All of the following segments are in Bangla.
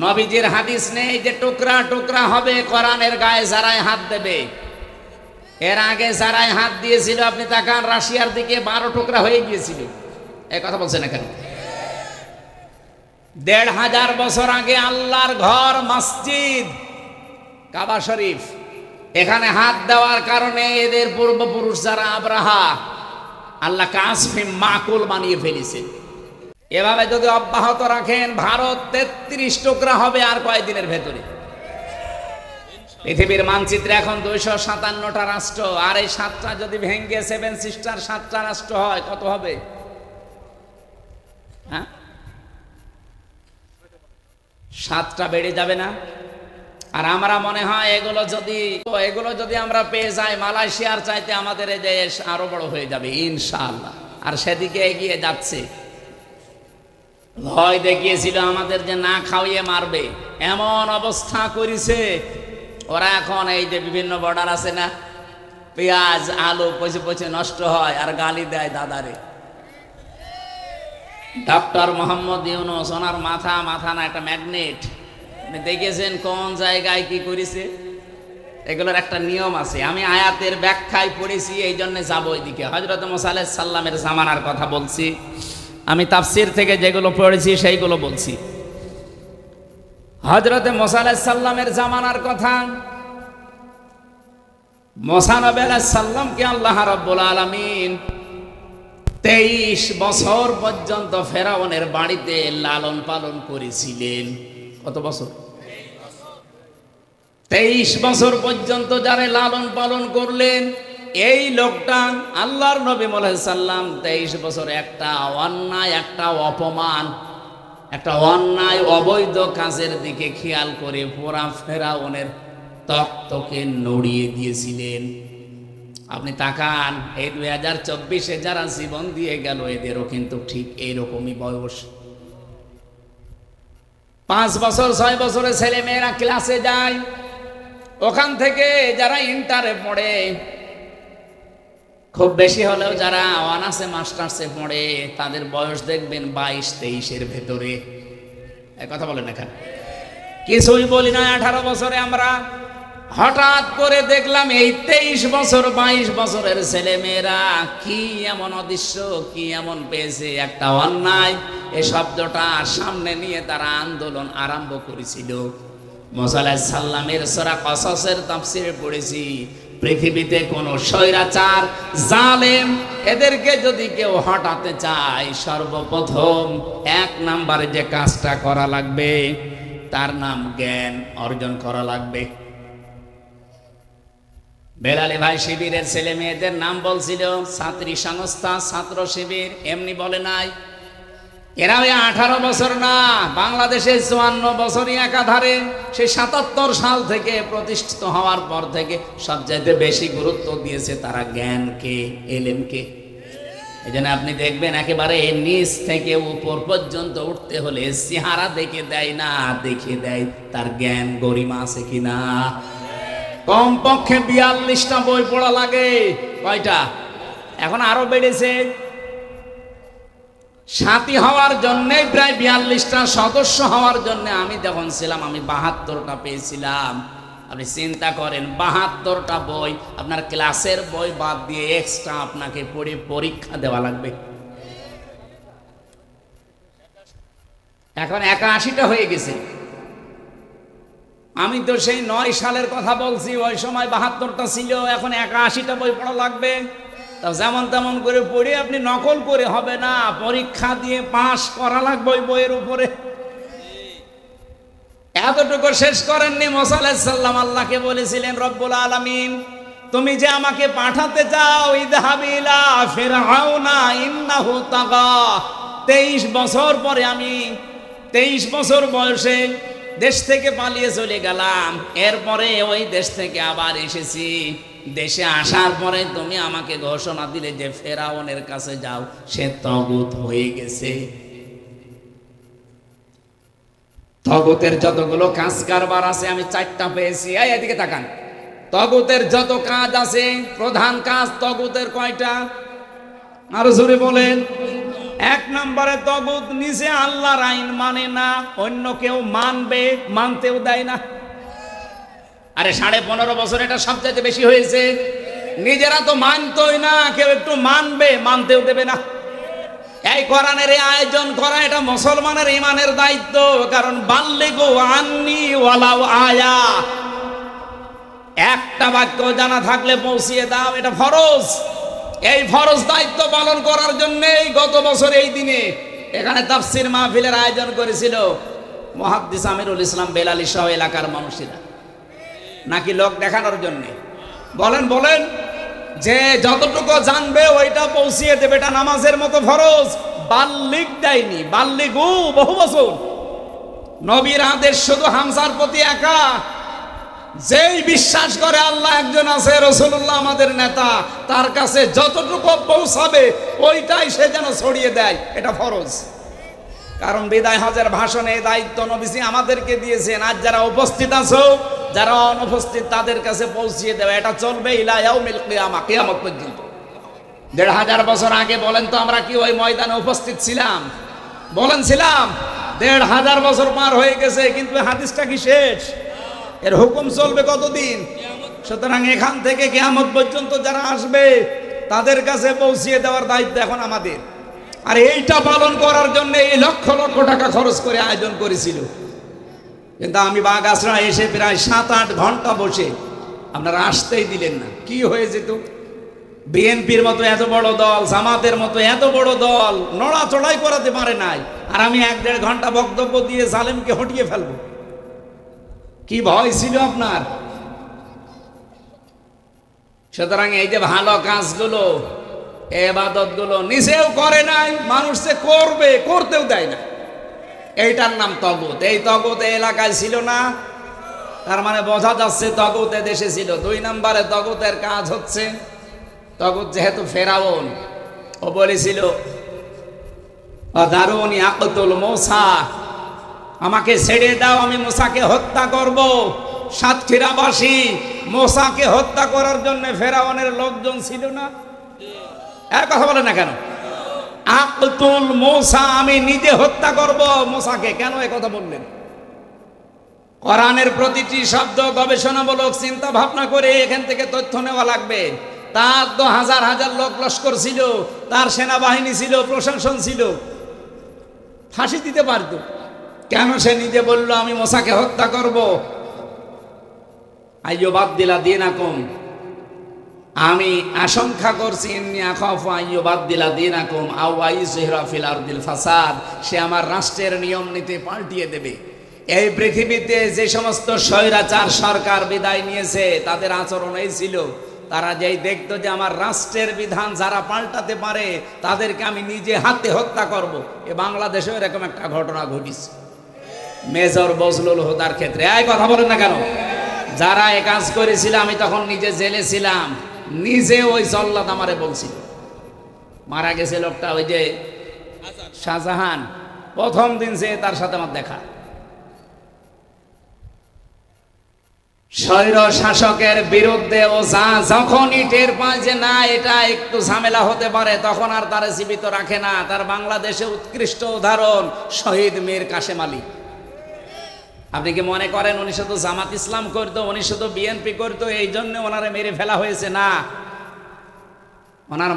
নবীজির হাদিস নেই যে টুকরা টুকরা হবে কোরআনের গায়ে যারাই হাত দেবে। এর আগে যারাই হাত দিয়েছিল আপনি তাকান, রাশিয়ার দিকে 12 টুকরা হয়ে গিয়েছিল। এই কথা বলছেন না কেন? 1500 বছর আগে আল্লাহর ঘর মসজিদ কাবা শরীফ, এখানে হাত দেওয়ার কারণে এদের পূর্বপুরুষ যারা আব্রাহা, আল্লাহ কাসফিম মাকুল বানিয়ে ফেলেছে। এভাবে যদি অব্যাহত রাখেন ভারত 33 টুকরা হবে আর কয়েকদিনের ভেতরে। পৃথিবীর মানচিত্রে এখন 257টা রাষ্ট্র, আর এই 7টা যদি ভেঙ্গে 7 সিস্টার 7টা রাষ্ট্র হয় কত হবে? হ্যাঁ, 7টা বেড়ে যাবে না? আর আমরা মনে হয় এগুলো যদি আমরা পেয়ে যাই, মালয়েশিয়ার চাইতে আমাদের এই দেশ আরো বড় হয়ে যাবে ইনশাআল্লাহ। আর সেদিকে এগিয়ে যাচ্ছে। ভয় দেখিয়েছিল আমাদের যে না খাওয়িয়ে মারবে, এমন অবস্থা করেছে ওরা। এখন এই যে বিভিন্ন বর্ডার আছে না, পেঁয়াজ আলু পচে পচে নষ্ট হয় আর গালি দেয় দাদারে। ডক্টর মোহাম্মদ ইউনূস, ওনার মাথা না একটা ম্যাগনেট। আপনি দেখেছেন কোন জায়গায় কি করেছে? এগুলোর একটা নিয়ম আছে। আমি আয়াতের ব্যাখ্যায় পড়েছি, এই জন্য যাবো ওইদিকে। হযরত মুসা আলাইহিস সালামের জামানার কথা বলছি, আমি তাফসীর থেকে যেগুলো পড়েছি সেইগুলো বলছি। হযরত মুসা আলাইহিস সালামের জামানার কথা। মুসা নবী আলাইহিস সালামকে আল্লাহ রাব্বুল আলামিন 23 বছর পর্যন্ত ফেরাউনের বাড়িতে লালন পালন করেছিলেন। কত বছর? 23 বছর পর্যন্ত যারা লালন পালন করলেন, এই লোকটা আল্লাহর নবী মুহাম্মদ সাল্লাম 23 বছর একটা অন্যায়, একটা অপমান, একটা অন্যায় অবৈধ কাজের দিকে খেয়াল করে পুরা ফেরাউনের তক্তকে নড়িয়ে দিয়েছিলেন। আপনি তাকান, এই 2024-এ যারা জীবন দিয়ে গেল এদেরও কিন্তু ঠিক এইরকমই বয়স। 5 বছর 6 বছরের ছেলে মেয়েরা ক্লাসে যায়, ওখান থেকে যারা ইন্টারে পড়ে, খুব বেশি হলেও যারা অনার্সে মাস্টার্সে পড়ে, তাদের বয়স দেখবেন 22-23-এর ভেতরে। এক কথা বলেন না কেন? কিছুই বলি না। 18 বছরে আমরা হঠাৎ করে দেখলাম এই 23 বছর 22 বছরের ছেলে মেয়েরা কি এমন অদৃশ্য, কি এমন পেয়েছে, একটা অন্যায় এই শব্দটা সামনে নিয়ে তারা আন্দোলন আরম্ভ করেছিল। মুসা আলাইহিস সালামের সূরা কসসের তাফসীরে পড়েছি, পৃথিবীতে কোন স্বৈরাচার জালেম এদেরকে যদি কেউ হটাতে চায়, সর্বপ্রথম 1 নম্বরে যে কাজটা করা লাগবে তার নাম জ্ঞান অর্জন করা লাগবে। বেলালি ভাই শিবিরের ছেলে মেয়েদের নাম বলছিল, ছাত্রী সংস্থা, ছাত্র শিবির, এমনি বলে নাই। এরা 18 বছর না, বাংলাদেশে 54 বছরই একাধারে। সেই 77 সাল থেকে প্রতিষ্ঠিত হওয়ার পর থেকে সবচাইতে বেশি গুরুত্ব দিয়েছে তারা জ্ঞানকে, এলেমকে। এই জন্য আপনি দেখবেন একেবারে নিচ থেকে উপর পর্যন্ত উঠতে হলে চেহারা দেখে দেয় না, দেখে দেয় তার জ্ঞান গরিমা আছে কিনা। কমপক্ষে 42টা বই পড়া লাগে। কয়টা? এখন আরো বেড়েছে। সাথী হওয়ার জন্য প্রায় 42টা, সদস্য হওয়ার জন্য আমি যখন ছিলাম আমি 72টা পেয়েছিলাম। আপনি চিন্তা করেন, 72টা বই আপনার ক্লাসের বই বাদ দিয়ে এক্সট্রা আপনাকে পড়ে পরীক্ষা দেওয়া লাগবে। এখন 81টা হয়ে গেছে। আমি তো সেই 9 সালের কথা বলছি, ওই সময় 72টা ছিল, এখন 81টা বই পড়া লাগবে। তা যেমন তেমন করে পড়ে আপনি নকল করে হবে না, পরীক্ষা দিয়ে পাশ করা লাগবে ওই বইয়ের উপরে। এতটুকু শেষ করেননি মুসা আলাইহিস সালাম আল্লাহকে বলেছিলেন, রব্বুল আলামিন তুমি যে আমাকে পাঠাতে চাও, ইযহাবি ইলা ফিরআউনা ইন্নাহু তাগা। 23 বছর পরে আমি 23 বছর বয়সে দেশ থেকে পালিয়ে চলে গেলাম, এরপরে ওই দেশ থেকে আবার এসেছি। দেশে আসার পরে তুমি আমাকে ঘোষণা দিলে যে ফেরাউনের কাছে যাও, সে তাগুত হয়ে গেছে। তাগুতের যতগুলো কাজ কারবার আছে আমি 4টা পেয়েছি। এদিকে তাকান, তাগুতের যত কাজ আছে, প্রধান কাজ তাগুতের কয়টা? আরো জোরে বলেন। এক নম্বরে তগুত নিজে আল্লাহর আইন মানে না, অন্য কেউ মানবে, মানতেও দেয় না। আরে 15.5 বছর এটা সবচেয়ে বেশি হয়েছে। নিজেরা তো মানতই না, কেউ একটু মানবে, মানতেও দেবে না। এই কোরআনের আয়োজন করা এটা মুসলমানের ইমানের দায়িত্ব। কারণ বাল্লিগু আন্নি ওয়ালাউ আয়া, একটা বাক্য জানা থাকলে পৌঁছিয়ে দাও, এটা ফরজ। এই ফরজ দায়িত্ব পালন করার জন্যই গত বছর এই দিনে এখানে তাফসির মাহফিলের আয়োজন করেছিল মুহাদ্দিস আমিরুল ইসলাম বেলালী সহ এলাকার মানুষেরা। নাকি লোক দেখানোর জন্য? বলেন বলেন, যে যতটুকু জানবে ওইটা পৌঁছিয়ে দেবে, এটা নামাজের মতো ফরজ। বাল্লিগ দেয়নি, বাল্লিগু বহু বছর। নবীর আদেশ শুধু হামজার প্রতি একা। যেই বিশ্বাস করে আল্লাহ একজন আছে, রাসূলুল্লাহ আমাদের নেতা, তার কাছে যতটুকু পৌঁছাবে ওইটাই সে যেন ছড়িয়ে দেয়, এটা ফরজ। কারণ বিদায় হজের ভাষণে এই দায়িত্ব নবীজি আমাদেরকে দিয়েছেন। আজ যারা উপস্থিত আছো, যারা অনুপস্থিত, তাদের কাছে পৌঁছিয়ে দেওয়া, এটা চলবে ইলা ইয়াউমিল কিয়ামা, কিয়ামত পর্যন্ত। 1500 বছর আগে বলেন তো আমরা কি ওই ময়দানে উপস্থিত ছিলাম? বলেন ছিলাম? 1500 বছর পার হয়ে গেছে, কিন্তু হাদিসটা কি শেষ? এর হুকুম চলবে কতদিন? সুতরাং এখান থেকে কিয়ামত পর্যন্ত যারা আসবে তাদের কাছে পৌঁছিয়ে দেওয়ার দায়িত্ব এখন আমাদের। আর এইটা পালন করার জন্য এই লক্ষ লক্ষ টাকা খরচ করে আয়োজন করেছিল। কিন্তু আমি বাগাসরা এসে প্রায় 7-8 ঘন্টা বসে, আপনারা আসতেই দিলেন না। কি হয়ে যেত? বিএনপির মতো এত বড় দল, জামাতের মতো এত বড় দল নড়াচড়াই করাতে পারে নাই, আর আমি 1-1.5 ঘন্টা বক্তব্য দিয়ে জালেমকে হটিয়ে ফেলবো। কি ভয় ছিল আপনার? সুতরাং এই যে ভালো কাজগুলো, ইবাদতগুলো নিজেও করে নাই, মানুষ যে করবে, করতেও দেয় না, এইটার নাম তগুত। এই তগুত এলাকায় ছিল না, তার মানে বোঝা যাচ্ছে তগুত দেশে ছিল। 2 নম্বরে তগুতের কাজ হচ্ছে, তগুত যেহেতু ফেরাউন, ও বলেছিল দারুনি আকতুল মূসা, আমাকে ছেড়ে দাও, আমি মূসাকে হত্যা করব। সাতক্ষীরাবাসী মূসাকে হত্যা করার জন্য ফেরাউনের লোকজন ছিল না? এক কথা বলে না কেন? আকতুল মূসা, আমি নিজে হত্যা করব মূসাকে। কেন এই কথা বললেন? কোরআনের প্রতিটি শব্দ গবেষণামূলক চিন্তা ভাবনা করে এখান থেকে তথ্য নেওয়া লাগবে। তার তো হাজার হাজার লোক লস্কর ছিল, তার সেনাবাহিনী ছিল, প্রশাসন ছিল, ফাঁসি দিতে পারত। কেন সে নিজে বলল আমি মূসাকে হত্যা করব? আইয়ুবাদদিলা দীনাকুম, আমি আশঙ্কা করছি, ইন্নী আখাফু আইয়ুবাদদিলা দীনাকুম আও আইয়ুযহিরা ফিল আরদিল ফাসাদ, সে আমার রাষ্ট্রের নিয়ম নীতি পাল্টিয়ে দেবে। এই পৃথিবীতে যে সমস্ত স্বৈরাচার সরকার বিদায় নিয়েছে, তাদের আচরণ এই ছিল, তারা যেই দেখতো যে আমার রাষ্ট্রের বিধান যারা পাল্টাতে পারে তাদেরকে আমি নিজে হাতে হত্যা করব। এ বাংলাদেশেও এরকম একটা ঘটনা ঘটেছে মেজর বজলুল হুদার ক্ষেত্রে। এই কথা বলেন না কেন? যারা এ কাজ করেছিল, আমি তখন নিজে জেলে ছিলাম, নিজে ওই জল্লাদ আমারে বলছিল। মারা গেছে লোকটা, ওই যে শাহজাহান, প্রথম দিন সে তার সাথে আমার দেখা। স্বৈর শাসকের বিরুদ্ধে ও যখনই টের পায় যে না এটা একটু ঝামেলা হতে পারে, তখন আর তারা জীবিত রাখে না। তার বাংলাদেশে উৎকৃষ্ট উদাহরণ শহীদ মীর কাশেম আলী। আপনি কি মনে করেন উনি শুধু জামাত ইসলাম করতো, উনি শুধু বিএনপি করতো, এই জন্য ওনারে মেরে ফেলা হয়েছে? না, ওনার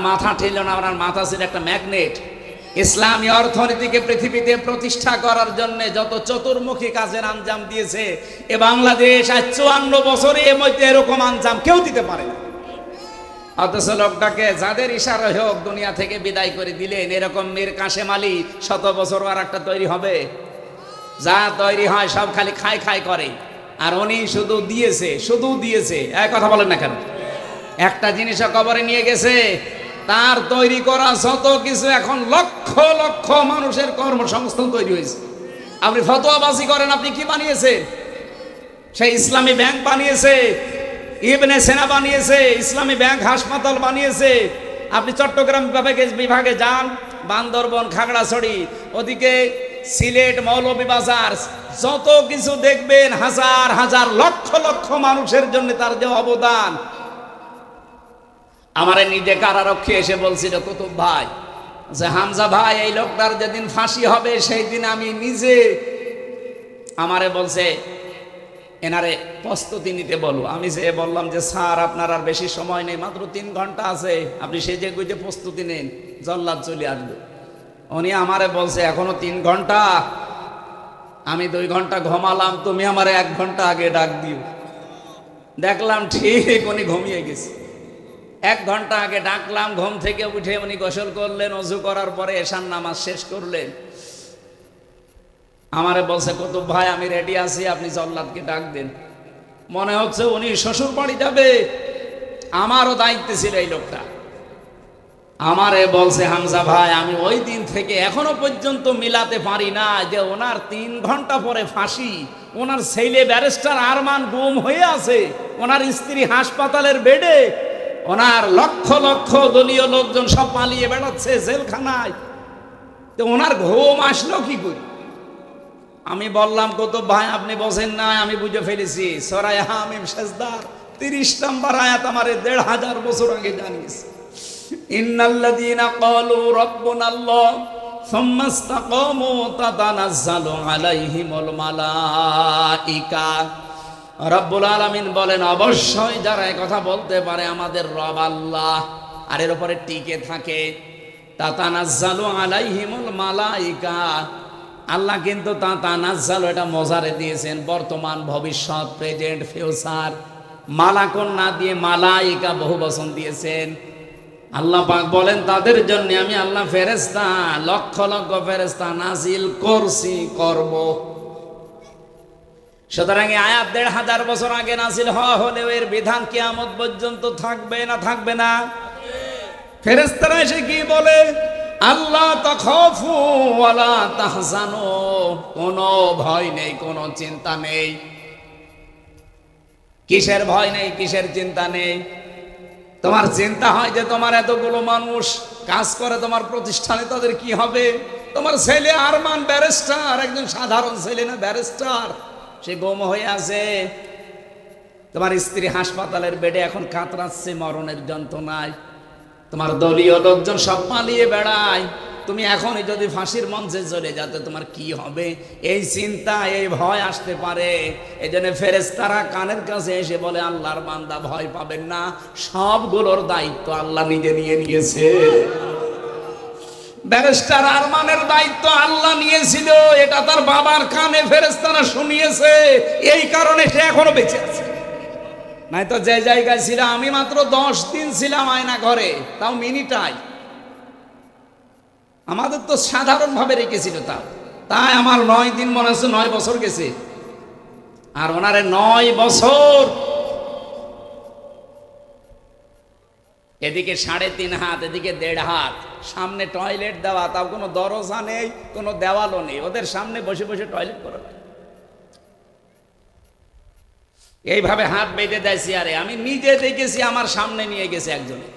মাথা ছিল না, ওনার মাথা ছিল একটা ম্যাগনেট। ইসলামী অর্থনীতিকে পৃথিবীতে প্রতিষ্ঠা করার জন্য যত চতুর্মুখী কাজের আঞ্জাম দিয়েছে এ বাংলাদেশ আজ 54 বছরে এর মধ্যে এরকম আঞ্জাম কেউ দিতে পারে না। অথচ লোকটাকে যাদের ইশারা হোক দুনিয়া থেকে বিদায় করে দিলেন। এরকম মীর কাশেম আলী 100 বছর আর একটা তৈরি হবে? যা তৈরি হয় সব খালি খাই করে, আর উনি শুধু দিয়েছে। এক কথা বলেন না কেন? একটা জিনিসও কবরে নিয়ে গেছে। তার তৈরি করা যত কিছু এখন লক্ষ লক্ষ মানুষের কর্মসংস্থান তৈরি হয়েছে। আপনি ফতোয়াবাজি করেন, আপনি কি বানিয়েছে? সেই ইসলামী ব্যাংক বানিয়েছে, ইবনে সেনা বানিয়েছে, ইসলামী ব্যাংক হাসপাতাল বানিয়েছে। আপনি চট্টগ্রাম বিভাগে যান, বান্দরবন, খাগড়াছড়ি, ওদিকে সিলেট, মৌলভীবাজার, যত কিছু দেখবেন হাজার হাজার লক্ষ লক্ষ মানুষের জন্য তার যে অবদান। আমার নিজে কারারক্ষী এসে বলছিল, কুতুব ভাই যে হামজা ভাই এই লোকটার যেদিন ফাঁসি হবে সেই দিন আমি নিজে, আমারে বলছে এনারে প্রস্তুতি নিতে বলো। আমি যে বললাম যে স্যার আপনার আর বেশি সময় নেই, মাত্র 3 ঘন্টা আছে, আপনি সেজে গুজে প্রস্তুতি নেন, জল্লাদ চলে আসবে। উনি আমারে বলছে এখনো 3 ঘন্টা। আমি 2 ঘন্টা ঘুমালাম, তুমি আমারে 1 ঘন্টা আগে ডাক দিও। দেখলাম ঠিক উনি ঘুমিয়ে গেছে। 1 ঘন্টা আগে ডাকলাম, ঘুম থেকে উঠে উনি গোসল করলেন, ওযু করার পরে এশার নামাজ শেষ করলেন। আমারে বলছে কুতুব ভাই আমি রেডি আছি, আপনি জল্লাদকে ডাক দেন। মনে হচ্ছে উনি শ্বশুর বাড়ি যাবে। আমারও দায়িত্ব ছিল এই লোকটা। আমারে বলছে হামজা ভাই আমি ওই দিন থেকে এখনো পর্যন্ত মিলাতে পারি না যে ওনার 3 ঘন্টা পরে ফাঁসি, ওনার ছেলে ব্যারিস্টার আরমান গুম হয়ে আছে, ওনার স্ত্রী হাসপাতালের বেডে, ওনার লক্ষ লক্ষ দলীয় লোকজন সব পালিয়ে বেড়াচ্ছে জেলখানায়, তো ওনার ঘুম আসলো কি করে? আমি বললাম কুতুব ভাই আপনি বসেন না, আমি বুঝে ফেলেছি। সূরা হামিম সেজদার 30 নম্বর আয়াত আমারে 1500 বছর আগে জানিয়েছে। ইন্নাল্লাযীনা ক্বালু রাব্বুনাল্লাহ সুম্মা ইসতাকামু তাতানাজ্জালু আলাইহিমুল মালাইকা। রব্বুল আলামিন বলেন অবশ্যই যারা এই কথা বলতে পারে আমাদের রব আল্লাহ, আর এর উপরে টিকে থাকে, তাতানাজ্জালু আলাইহিমুল মালাইকা। আল্লাহ কিন্তু তাতানাজ্জালু এটা মজারে দিয়েছেন, বর্তমান ভবিষ্যৎ প্রেজেন্ট ফিউচার, মালাকুন না দিয়ে মালাইকা বহু বচন দিয়েছেন। আল্লাহ পাক বলেন তাদের জন্য আমি আল্লাহ ফেরেশতা লক্ষ লক্ষ ফেরেশতা নাজিল করছি, করব। সুতরাং এই আয়াত 1500 বছর আগে নাজিল হওয়া হলেও এর বিধান কিয়ামত পর্যন্ত থাকবে না থাকবে না? ফেরেশতারা এসে কি বলে? আল্লাহ তাখাফু ওয়ালা তাহজানু, কোনো ভয় নেই, কোনো চিন্তা নেই। কিসের ভয় নেই, কিসের চিন্তা নেই? তোমার চিন্তা হয় যে তোমার এতগুলো মানুষ কাজ করে তোমার প্রতিষ্ঠানে, তাদের কি হবে? তোমার ছেলে আরমান ব্যারিস্টার, একজন সাধারণ ছেলে না, ব্যারিস্টার, সে গুম হয়ে আছে। তোমার স্ত্রী হাসপাতালের বেডে এখন কাতরাচ্ছে মরণের যন্ত্রণায়। তোমার দলীয় লোকজন সব পালিয়ে বেড়ায়। তুমি এখনই যদি ফাঁসির মঞ্চে চলে যাতে তোমার কি হবে, এই চিন্তা এই ভয় আসতে পারে। এই জন্য ফেরেশতারা কানের কাছে এসে বলে আল্লাহর বান্দা ভয় পাবেন না, সবগুলোর দায়িত্ব আল্লাহ নিজে নিয়ে নিয়েছে। ব্যারিস্টার আরমানের দায়িত্ব আল্লাহ নিয়েছিল, এটা তার বাবার কানে ফেরেশতারা শুনিয়েছে, এই কারণে সে এখনো বেঁচে আছে। নাই তো যে জায়গায় ছিল, আমি মাত্র 10 দিন ছিলাম আয়না ঘরে, তাও মিনিটাই। আমাদের তো সাধারণ ভাবে রেখেছিল, তাই আমার 9 দিন মনে হচ্ছে 9 বছর গেছে। আর ওনারে 9 বছর এদিকে 3.5 হাত, এদিকে 1.5 হাত, সামনে টয়লেট দেওয়া, তাও কোনো দরজা নেই, কোনো দেওয়ালও নেই, ওদের সামনে বসে বসে টয়লেট করা। এইভাবে হাত বেঁধে দেয় চেয়ারে। আমি নিজে দেখেছি, আমার সামনে নিয়ে গেছে একজনে,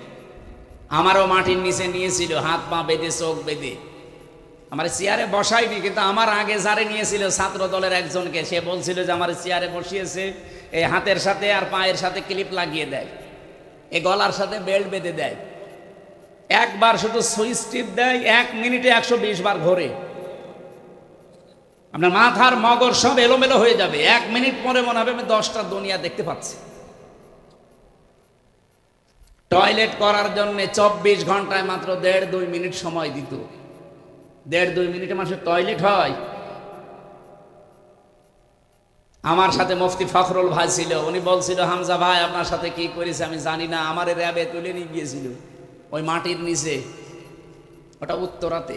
আমারও মাটির নিচে নিয়েছিল, হাত পা বেঁধে চোখ বেঁধে। আমার চেয়ারে বসাইনি, কিন্তু আমার আগে যারে নিয়েছিল ছাত্র দলের একজনকে, সে বলছিল যে আমার চেয়ারে বসিয়েছে, এই হাতের সাথে আর পায়ের সাথে ক্লিপ লাগিয়ে দেয়, এই গলার সাথে বেল্ট বেঁধে দেয়, একবার শুধু সুইচ টিপ দেয়, 1 মিনিটে 120 বার ঘোরে। আপনার মাথার মগজ সব এলোমেলো হয়ে যাবে, 1 মিনিট পরে মনে হবে আমি 10টা দুনিয়া দেখতে পাচ্ছি। টয়লেট করার জন্য 24 ঘন্টায় মাত্র 1.5-2 মিনিট সময় দিত। 1.5-2 মিনিটে মানুষের টয়লেট হয়। আমার সাথে মুফতি ফখরুল ভাই ছিল, উনি বলছিল হামজা ভাই আপনার সাথে কি করেছে আমি জানি না, আমার র্যাবে তুলে নিয়ে গিয়েছিল ওই মাটির নিচে, ওটা উত্তরাতে,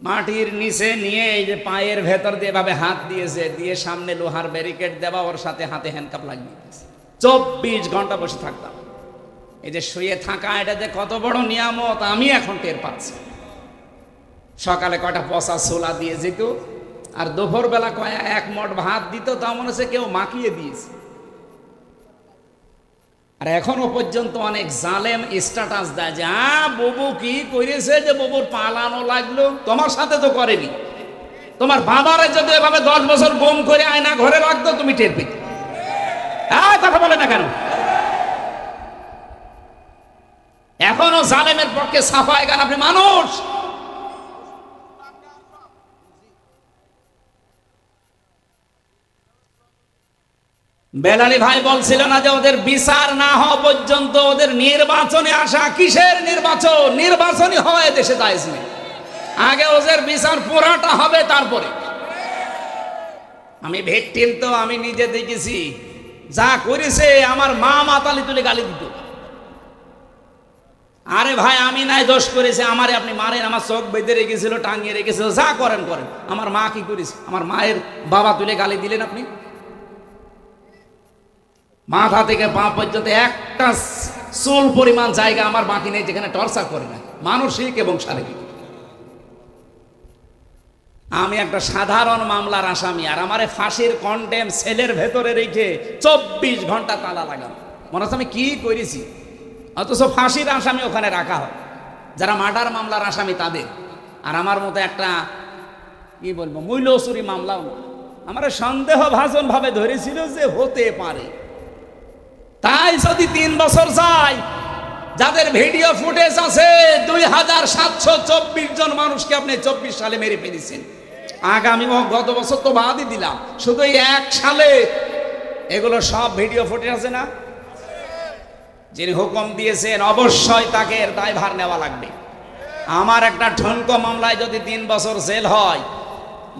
মাটির নিচে নিয়ে এই যে পায়ের ভেতর দিয়ে ভাবে হাত দিয়েছে, দিয়ে সামনে লোহার ব্যারিকেড দেওয়া, ওর সাথে হাতে হ্যান্ডকাপ লাগিয়ে দিয়েছে। 24 ঘন্টা বসে থাকতাম। এই যে শুয়ে থাকা, এটা যে কত বড় নিয়ামত আমি এখন টের পাচ্ছি। সকালে কয়টা পচা ছোলা দিয়ে যেত, আর দুপুর বেলা 1 মট ভাত দিত, তা মনে হচ্ছে কেউ মাখিয়ে দিয়েছে। আর এখনো পর্যন্ত অনেক জালেম স্ট্যাটাস দেয় যে বুবু কি করেছে, যে বুবুর পালানো লাগলো, তোমার সাথে তো করেনি, তোমার বাবারে যদি এভাবে 10 বছর গুম করে আয়না ঘরে রাখতো তুমি টের পেতে। কথা বলে না কেন? এখনো জালেমের পক্ষে সাফায় গান আপনি মানুষ। বেলালি ভাই বলছিল না যে ওদের বিচার না হওয়া পর্যন্ত ওদের নির্বাচনে আসা, কিসের নির্বাচন? নির্বাচনই হয় দেশে জায়েজ নেই, আগে ওদের বিচার পুরাটা হবে তারপরে। আমি ভিকটিম তো, আমি নিজে দেখেছি যা করেছে। আমার মা মাতালি তুলে গালি দিত, আরে ভাই আমি নাই দোষ করেছে, আমারে আপনি মারেন, আমার চোখ বেঁধে রেখেছিল, টাঙিয়ে রেখেছিল, যা করেন করেন। আমার মা কি করেছে? আমার মায়ের বাবা তুলে গালি দিলেন আপনি। মাথা থেকে পা পর্যন্ত একটা চুল পরিমাণ জায়গা আমার বাকি নেই যেখানে টর্চার করে না, মানসিক এবং শারীরিক। আমি একটা সাধারণ মামলার আসামি, আর আমারে ফাঁসির কন্ডেম সেলের ভেতরে রেখে 24 ঘন্টা তালা লাগানো। মনে হচ্ছে আমি কি করেছি, অথচ ফাঁসির আসামি ওখানে রাখা হয়, যারা মার্ডার মামলার আসামি তাদের। আর আমার মতো একটা কি বলবো মূল্যচুরি মামলাও না, আমার সন্দেহ ভাজন ভাবে ধরেছিল যে হতে পারে। তাই যদি 3 বছর যায়, যাদের ভিডিও ফুটেজ আছে 2724 জন মানুষকে আপনি 24 সালে মেরে ফেলেছেন। আগামী গত বছর তো বাদই দিলাম, শুধু 1 সালে এগুলো সব ভিডিও ফুটেজ আছে না? যিনি হুকুম দিয়েছেন অবশ্যই তাকে এর দায়ভার নেওয়া লাগবে। আমার একটা ঠনকো মামলায় যদি 3 বছর জেল হয়,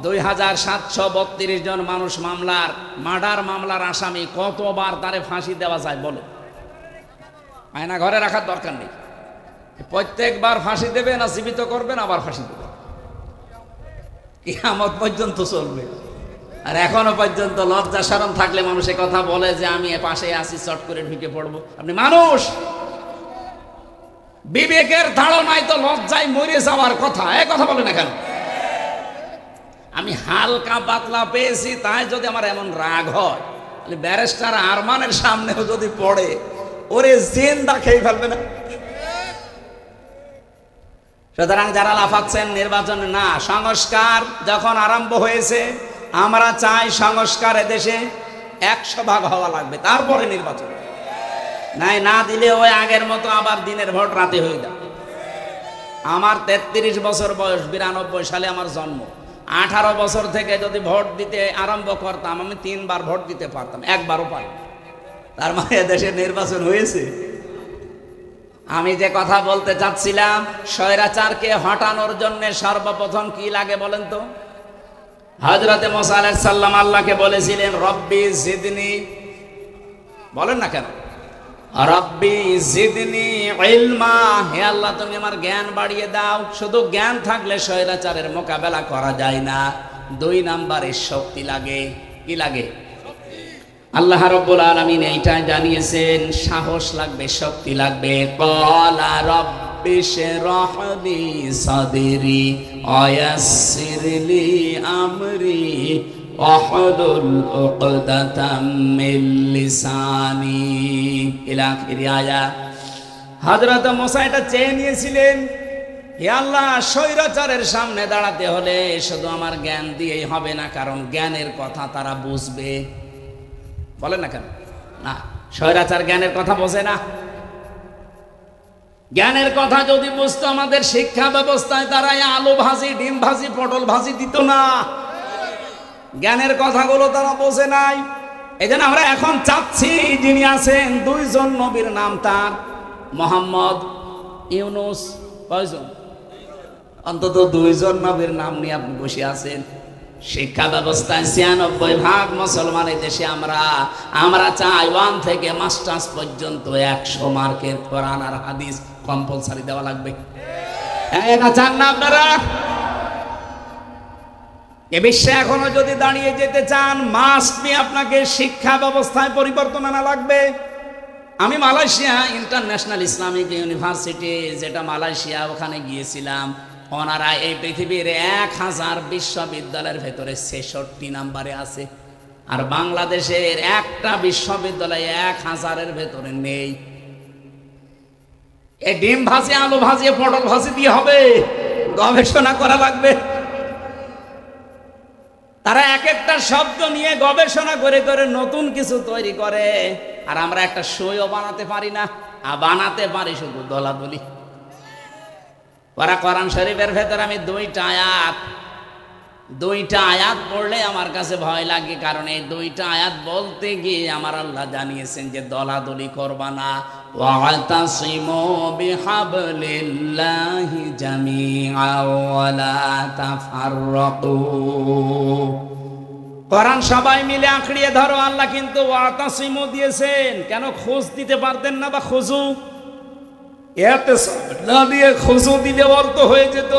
2732 জন মানুষ মামলার মার্ডার মামলার আসামি, কতবার তারে ফাঁসি দেওয়া যায় বলে? আয়না ঘরে রাখার দরকার নেই, প্রত্যেকবার ফাঁসি দেবে না জীবিত করবেন, আবার ফাঁসি দেবে, কিয়ামত পর্যন্ত চলবে। আর এখনো পর্যন্ত লজ্জা শরম থাকলে মানুষের কথা বলে যে আমি পাশে আছি, চট করে ঢুকে পড়বো। আপনি মানুষ, বিবেকের ধারণায় তো লজ্জায় মরে যাওয়ার কথা, এ কথা বলে না কেন? আমি হালকা পাতলা পেয়েছি, তাই যদি আমার এমন রাগ হয়, ব্যারিস্টার আরমানের সামনেও যদি পড়ে, ওরে জিন্দা খেয়ে ফেলবে না? সুতরাং যারা লাফাচ্ছেন নির্বাচন না, সংস্কার যখন আরম্ভ হয়েছে, আমরা চাই সংস্কার এদেশে 100% হওয়া লাগবে, তারপরে নির্বাচন। নাই না দিলে ওই আগের মতো আবার দিনের ভোট রাতে হয়ে যাবে। আমার 33 বছর বয়স, 92 সালে আমার জন্ম। 18 বছর থেকে যদি ভোট দিতে আরম্ভ করতাম, আমি 3 বার ভোট দিতে পারতাম, একবারও পারি। তার মানে দেশের নির্বাচন হয়েছে। আমি যে কথা বলতে চাচ্ছিলাম, স্বৈরাচারকে হটানোর জন্য সর্বপ্রথম কি লাগে বলেন তো? হযরতে মুসা আলাইহিস সালাম আল্লাহকে বলেছিলেন রব্বি জিদনি, বলেন না কেন? রব্বি জিদনি ইলমা, হে আল্লাহ তুমি আমার জ্ঞান বাড়িয়ে দাও। শুধু জ্ঞান থাকলে স্বৈরাচারের মোকাবেলা করা যায় না, 2 নম্বরে শক্তি লাগে। কি লাগে? আল্লাহ রাব্বুল আলামিন এইটা জানিয়েছেন, সাহস লাগবে, শক্তি লাগবে। ক্বালা রাব্বি শরহ লি সাদরি ওয়ায়াসসির লি আমরি ওয়াহলুল উকদাতাম মিন লিসানি ইলা আখির আয়াত। হযরত মুসা এটা চেয়ে নিয়েছিলেন, হে আল্লাহ স্বৈরাচারের সামনে দাঁড়াতে হলে শুধু আমার জ্ঞান দিয়েই হবে না, কারণ জ্ঞানের কথা তারা বুঝবে। বলেন না কেন? না, স্বৈরাচার জ্ঞানের কথা বোঝে না। জ্ঞানের কথা যদি বুঝতো, আমাদের শিক্ষা ব্যবস্থায় তারা আলু ভাজি, ডিম ভাজি, পটল ভাজি দিত না। জ্ঞানের কথাগুলো তারা বোঝে নাই। এই জন্য আমরা এখন চাচ্ছি, যিনি আছেন 2 জন নবীর নাম তার, মোহাম্মদ, ইউনুস, কয়জন? অন্তত 2 জন নবীর নাম নিয়ে আপনি বসে আছেন। শিক্ষা ব্যবস্থায় 96% মুসলমান এই দেশে। আমরা চাই 1 থেকে মাস্টার্স পর্যন্ত 100 মার্কের কোরআন আর হাদিস কম্পালসারি দেওয়া লাগবে। এটা চান না আপনারা? এ বিশ্বে এখনো যদি দাঁড়িয়ে যেতে চান, মাস্ট বি আপনাকে শিক্ষা ব্যবস্থায় পরিবর্তন আনা লাগবে। আমি মালয়েশিয়া ইন্টারন্যাশনাল ইসলামিক ইউনিভার্সিটি, যেটা মালয়েশিয়া, ওখানে গিয়েছিলাম। ওনারা এই পৃথিবীর 1000 বিশ্ববিদ্যালয়ের ভেতরে 66 নম্বরে আছে, আর বাংলাদেশের একটা বিশ্ববিদ্যালয় 1000-এর ভেতরে নেই। এই ডিম ভাজি, আলু ভাজি, পটল ভাজি দিয়ে হবে? গবেষণা করা লাগবে। তারা এক একটা শব্দ নিয়ে গবেষণা করে করে নতুন কিছু তৈরি করে, আর আমরা একটা সইও বানাতে পারি না। আর বানাতে পারি শুধু দলাদলি। ওরা কোরআন শরীফের ভেতর আমি দুইটা আয়াত পড়লে আমার কাছে ভয় লাগে, কারণ এই দুইটা আয়াত বলতে গিয়ে আমার আল্লাহ জানিয়েছেন যে দলাদলি করবা না। ওয়াতাসিমু বিহাবলিল্লাহি জামিআ ওয়া লা তাফাররাকু। কোরআন সবাই মিলে আঁকড়িয়ে ধরো, আল্লাহ কিন্তু ওয়াতাসিমু দিয়েছেন। কেন খোঁজ দিতে পারতেন না? বা খুজু এতে না দিয়ে খুজু দিলে অর্থ হয়ে যেত।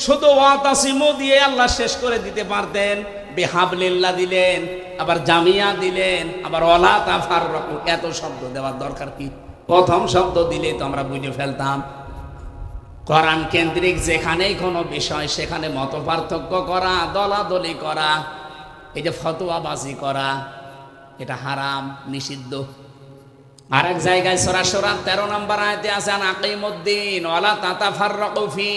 শুধু ওয়াতাসিমু দিয়ে আল্লাহ শেষ করে দিতে পারতেন। বিহাবলিল্লাহ দিলেন, আবার জামিয়া দিলেন, আবার ওয়ালা তাফাররাকু। এত শব্দ দেওয়ার দরকার কি? প্রথম শব্দ দিলে তো আমরা বুঝে ফেলতাম। কোরআন কেন্দ্রিক যেখানেই কোনো বিষয় সেখানে মত পার্থক্য করা, দলাদলি করা, এই যে ফতোয়াবাজি করা, এটা হারাম, নিষিদ্ধ। আরেক জায়গায় সূরা শূরা 13 নম্বর আয়াতে আছে আকিমুদ্দিন ওয়ালা তাতাফাররাকু ফি।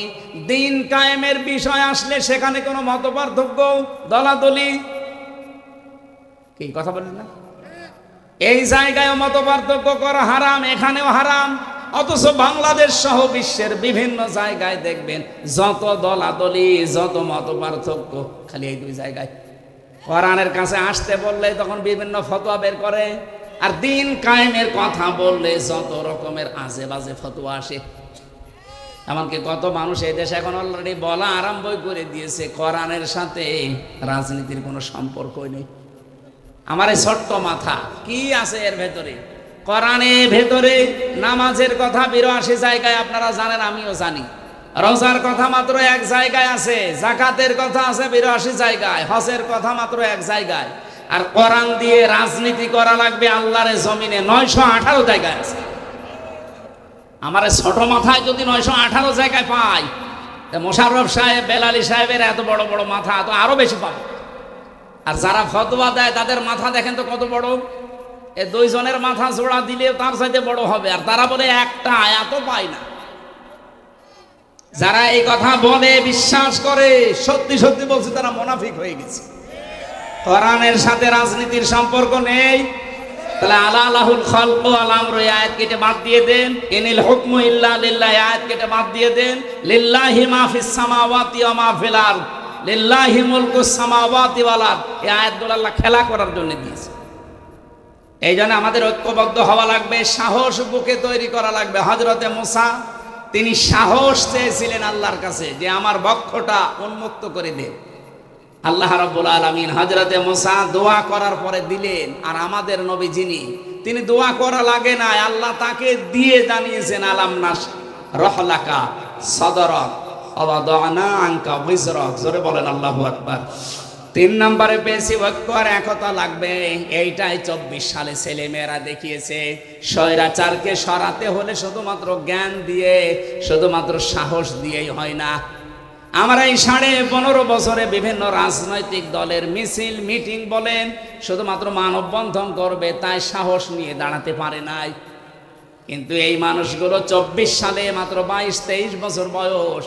দিন কায়েমের বিষয় আসলে সেখানে কোনো মতপার্থক্য, দলাদলি, কি কথা বলেন না? এই জায়গায় মতপার্থক্য করা হারাম, এখানেও হারাম। অথচ বাংলাদেশ সহ বিশ্বের বিভিন্ন জায়গায় দেখবেন যত দলাদলি, যত মতপার্থক্য, খালি এই দুই জায়গায়। কোরআনের কাছে আসতে বললে তখন বিভিন্ন ফতোয়া বের করে, আর দিন কায়েমের কথা বললে যত রকমের আজে বাজে ফতোয়া আসে। এমনকি কত মানুষ এই দেশে এখন অলরেডি বলা আরম্ভ করে দিয়েছে কোরআনের সাথে রাজনীতির কোনো সম্পর্কই নেই। আমার এই ছোট্ট মাথা কি আছে এর ভেতরে? কোরআনের ভেতরে নামাজের কথা 82 জায়গায় আপনারা জানেন, আমিও জানি। রোজার কথা মাত্র এক জায়গায় আছে, যাকাতের কথা আছে 82 জায়গায়, হজের কথা মাত্র এক জায়গায়। আর কোরআন দিয়ে রাজনীতি করা লাগবে আল্লাহর জমিনে 918 জায়গায় আছে। আমার ছোট মাথায় যদি 918 জায়গায় পাই, মোশাররফ সাহেব, বেলালী সাহেবের এত বড় বড় মাথা তো আরো বেশি পাবে। আর যারা ফতোয়া দেয় তাদের মাথা দেখেন তো কত বড়। এ দুইজনের মাথা জোড়া দিলে তার চাইতে বড় হবে, আর তারা বলে একটা আয়াতও পায় না। যারা এই কথা বলে, বিশ্বাস করে, সত্যি সত্যি বলছে তারা মুনাফিক হয়ে গেছে। কোরআনের সাথে রাজনীতির সম্পর্ক নেই। তাহলে আলাহুল খালকু ওয়াল আমরু আয়াত কেটে বাদ দিয়ে দেন। ইনিল হুকমু ইল্লা লিল্লাহ আয়াত কেটে বাদ দিয়ে দেন। লিল্লাহি মা ফিস সামাওয়াতি ওয়া মা ফিল আরদ, লিল্লাহি মুলকুস সামাওয়াতি ওয়াল আরদ। এই আয়াতগুলো আল্লাহ খেলা করার জন্য দিয়েছে। এই জন্য আমাদের ঐক্যবদ্ধ হওয়া লাগবে, সাহস বুকে তৈরি করা লাগবে। হযরতে মুসা তিনি সাহস চেয়েছিলেন আল্লাহর কাছে যে আমার বক্ষটা উন্মুক্ত করে দেন। আল্লাহ রাব্বুল আলামিন হযরতে মুসা দোয়া করার পরে দিলেন। আর আমাদের নবী তিনি দোয়া করা লাগে না, আল্লাহ তাকে দিয়ে জানিয়েছেন আলাম নাশরাহ লাকা সাদরাক ওয়া ওয়াদানা আনকা বিজরাক। জোরে বলেন আল্লাহু আকবার। 3 নম্বরে পেয়েছি ঐক্য আর একতা লাগবে। এইটাই 24 সালে ছেলে মেয়েরা দেখিয়েছে। স্বৈরাচারকে সরাতে হলে শুধুমাত্র জ্ঞান দিয়ে, শুধুমাত্র সাহস দিয়েই হয় না। আমরা এই 15.5 বছরে বিভিন্ন রাজনৈতিক দলের মিছিল মিটিং বলেন, শুধুমাত্র মানববন্ধন করবে তাই সাহস নিয়ে দাঁড়াতে পারে নাই। কিন্তু এই মানুষগুলো 24 সালে মাত্র 22-23 বছর বয়স,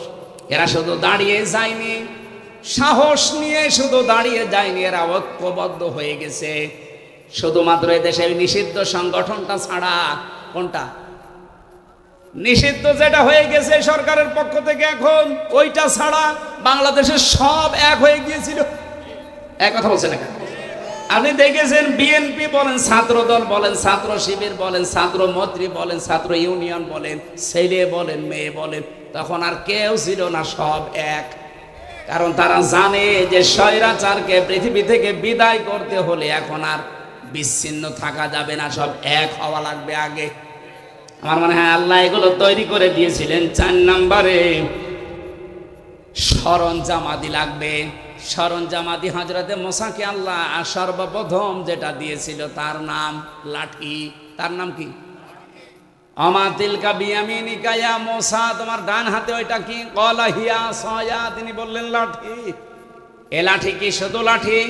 এরা শুধু দাঁড়িয়ে যায়নি, সাহস নিয়ে শুধু দাঁড়িয়ে যায়নি, এরা ঐক্যবদ্ধ হয়ে গেছে। শুধুমাত্র এদেশে নিষিদ্ধ সংগঠনটা ছাড়া, কোনটা নিষিদ্ধ যেটা হয়ে গেছে সরকারের পক্ষ থেকে এখন, ওইটা ছাড়া বাংলাদেশের সব এক হয়ে গিয়েছিল। এক কথা বলছেন না? আপনি দেখেছেন বিএনপি বলেন, ছাত্র দল বলেন, ছাত্র শিবির বলেন, ছাত্র মৈত্রী বলেন, ছাত্র ইউনিয়ন বলেন, ছেলে বলেন, মেয়ে বলেন, তখন আর কেউ ছিল না, সব এক। কারণ তারা জানে যে স্বৈরাচারকে পৃথিবী থেকে বিদায় করতে হলে এখন আর বিচ্ছিন্ন থাকা যাবে না, সব এক হওয়া লাগবে আগে। আমার মনে হয় আল্লাহ এগুলো তৈরি করে দিয়েছিলেন। 4 নম্বরে সরঞ্জামাদি লাগবে। সরঞ্জামাদি হযরতে মুসাকে আল্লাহ সর্বপ্রথম যেটা দিয়েছিল তার নাম লাঠি। তার নাম কি? আমা তিলকা বিয়ামিনিকা ইয়া মুসা, তোমার ডান হাতে ওইটা কি? ক্বালা হিয়া সায়া, তিনি বললেন লাঠি। এ লাঠি কি শুধু লাঠি?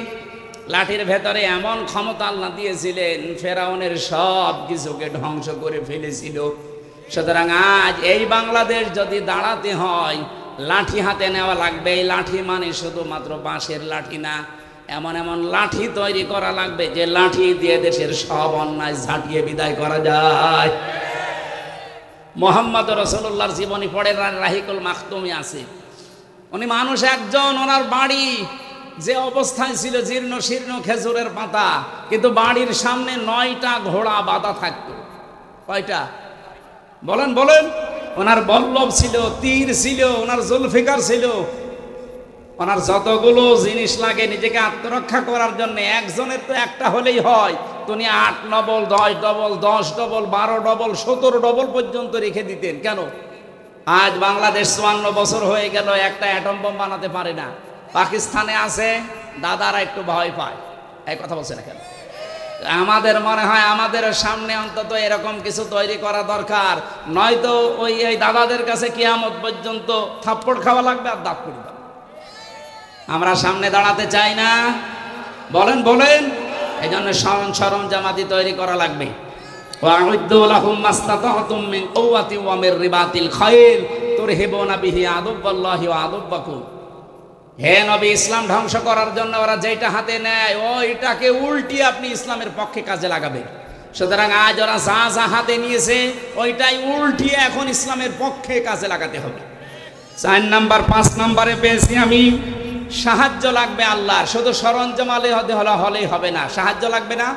লাঠির ভেতরে এমন ক্ষমতা আল্লাহ দিয়েছিলেন, ফেরাউনের সব কিছুকে ধ্বংস করে ফেলেছিল। সুতরাং আজ এই বাংলাদেশ যদি দাঁড়াতে হয়, লাঠি হাতে নেওয়া লাগবে। এই লাঠি মানে শুধুমাত্র বাঁশের লাঠি না, এমন এমন লাঠি তৈরি করা লাগবে যে লাঠি দিয়ে দেশের সব অন্যায় ঝাঁটিয়ে বিদায় করা যায়। মুহাম্মদ রাসূলুল্লাহর জীবনী পড়ে, রাহিকুল মাখতুমে আছে। উনি মানুষ একজন, ওনার বাড়ি যে অবস্থায় ছিল জীর্ণ শীর্ণ খেজুরের পাতা, কিন্তু বাড়ির সামনে 9টা ঘোড়া বাঁধা থাকতো। কয়টা বলেন বলেন? ওনার বল্লভ ছিল, তীর ছিল, ওনার জুলফিকার ছিল, ওনার যতগুলো জিনিস লাগে নিজেকে আত্মরক্ষা করার জন্য, একজনের তো একটা হলেই হয়, তিনি 8 double 10 double 10 double 12 double 17 double পর্যন্ত রেখে দিতেন। কেন? আজ বাংলাদেশ 54 বছর হয়ে গেল, একটা অ্যাটম বোম বানাতে পারে না। পাকিস্তানে আছে, দাদারা একটু ভয় পায়। এই কথা বলছে না কেন? আমাদের মনে হয় আমাদের সামনে অন্তত এরকম কিছু তৈরি করা দরকার, নয়তো ওই দাদাদের কাছে কিয়ামত পর্যন্ত থাপ্পড় খাওয়া লাগবে আর দাঁত পড়বে। আমরা সামনে দাঁড়াতে চাই না, বলেন বলেন? এই জন্য সরঞ্জামাদি তৈরি করা লাগবে। ওয়াউদ্দু লাহুম মাস্তাতাতুম মিন কুওয়াতিন ওয়া মির রিবাতিল খাইল তুরহিবুনা বিহি আদুওয়াল্লাহি ওয়া আদুওয়াকুম। হে নবী, ইসলাম ধ্বংস করার জন্য ওরা যেটা হাতে নেয় ওইটাকে উল্টিয়ে আপনি ইসলামের পক্ষে কাজে লাগাবেন। সুতরাং আজ ওরা যা যা হাতে নিয়েছে ওইটাই উল্টিয়ে এখন ইসলামের পক্ষে কাজে লাগাতে হবে। 4 নাম্বার 5 নাম্বারে পেয়েছি আমি, সাহায্য লাগবে আল্লাহর। শুধু সরঞ্জাম হলেই হবে না, সাহায্য লাগবে না।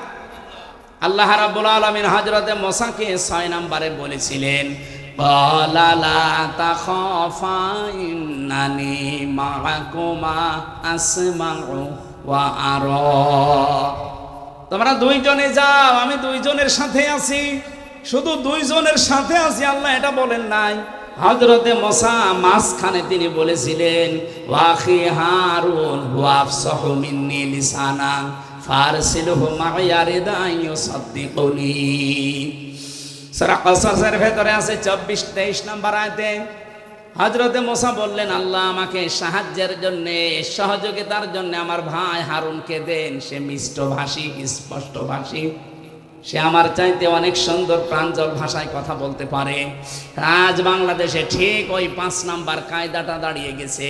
আল্লাহ রাব্বুল আলামিন হযরতে মুসাকে 6 নম্বরে বলেছিলেন, ক্বালা লা তাখাফা ইন্নানি মাআকুমা আসমাউ ওয়া আরা। তোমরা দুইজনে যাও, আমি দুইজনের সাথে আছি। শুধু দুইজনের সাথে আছি আল্লাহ এটা বলেন নাই। হযরতে মুসা মাঝখানে তিনি বলেছিলেন, ওয়াখি হারুন হুয়া আফসাহু মিন্নি লিসানা ফারসিলহু মা'ইয়া রিদান ইউসাদ্দিকুনি। সূরা কসসের ভেতরে আছে 24-23 নম্বর আয়াতে হযরতে মুসা বললেন, আল্লাহ আমাকে সাহায্যের জন্য, সহযোগিতার জন্য আমার ভাই হারুনকে দেন। সে মিষ্টভাষী, স্পষ্টভাষী, সে আমার চাইতে অনেক সুন্দর প্রাঞ্জল ভাষায় কথা বলতে পারে। আজ বাংলাদেশে ঠিক ওই 5 নাম্বার কায়দাটা দাঁড়িয়ে গেছে।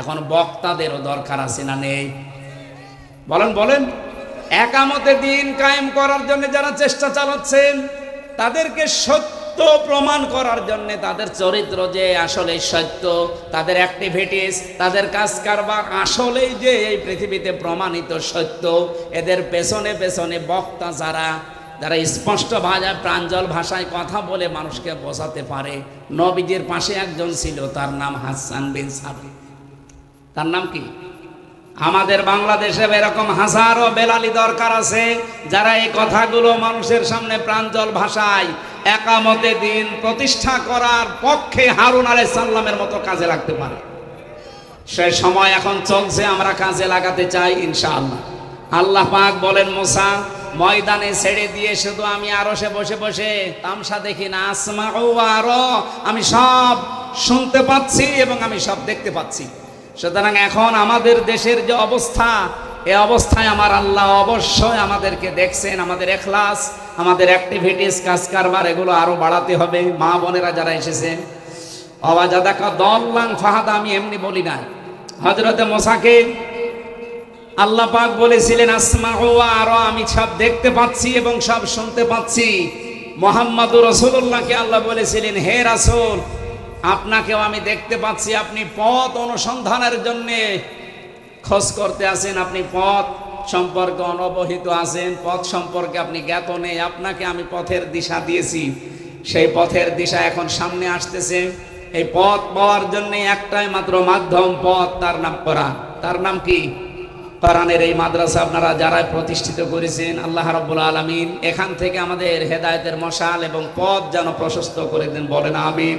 এখন বক্তাদেরও দরকার আছে না নেই? বলেন বলেন? একামতে দিন কায়েম করার জন্য যারা চেষ্টা চালাচ্ছেন, তাদেরকে সত্য প্রমাণ করার জন্য, তাদের চরিত্র যে আসলে সত্য, তাদের অ্যাক্টিভিটিস, তাদের কাজ কারবার আসলেই যে এই পৃথিবীতে প্রমাণিত সত্য, এদের পেছনে পেছনে বক্তা যারা স্পষ্ট ভাষায় প্রাঞ্জল ভাষায় কথা বলে মানুষকে বোঝাতে পারে। নবীজির পাশে একজন ছিল, তার নাম হাসান বিন সাবিত। তার নাম কি? আমাদের বাংলাদেশে এরকম হাজারো বেলালি দরকার আছে, যারা এই কথাগুলো মানুষের সামনে প্রাঞ্জল ভাষায় একামতে দিন প্রতিষ্ঠা করার পক্ষে হারুন আলাইহিস সালামের মতো কাজে লাগতে পারে। সেই সময় এখন চলছে, আমরা কাজে লাগাতে চাই ইনশাআল্লাহ। আল্লাহ পাক বলেন, মুসা ময়দানে ছেড়ে দিয়ে শুধু আমি আরশে বসে বসে তামসা দেখি না, আসমাউ ওয়া আরা, আমি সব শুনতে পাচ্ছি এবং আমি সব দেখতে পাচ্ছি। সুতরাং এখন আমাদের দেশের যে অবস্থা, এই অবস্থায় আমার আল্লাহ অবশ্যই আমাদেরকে দেখছেন। আমাদের ইখলাস, আমাদের অ্যাক্টিভিটিস, কাজ কারবার এগুলো আরো বাড়াতে হবে। মা বোনেরা যারা এসেছেন, অবাজাদাকা দল্লাং ফাহাদা, আমি এমনি বলি না। হযরতে মুসাকে আল্লাহ পাক বলেছিলেন, আসমাউ ওয়া আরা, আমি সব দেখতে পাচ্ছি এবং সব শুনতে পাচ্ছি। মুহাম্মদুর রাসূলুল্লাহকে আল্লাহ বলেছিলেন, হে রাসূল, আপনাকেও আমি দেখতে পাচ্ছি, আপনি পথ অনুসন্ধানের জন্য খোঁজ করতে আছেন, আপনি পথ সম্পর্কে অনবহিত আছেন, পথ সম্পর্কে আপনি জ্ঞাত নেই। আপনাকে আমি পথের দিশা দিয়েছি, সেই পথের দিশা এখন সামনে আসতেছে। এই পথ পাওয়ার জন্য একটাই মাত্র মাধ্যম, পথ, তার নাম কোরআন। তার নাম কি? কোরআনের এই মাদ্রাসা আপনারা যারা প্রতিষ্ঠিত করেছেন, আল্লাহ রাব্বুল আলামিন এখান থেকে আমাদের হেদায়েতের মশাল এবং পথ যেন প্রশস্ত করে দেন, বলেন আমিন।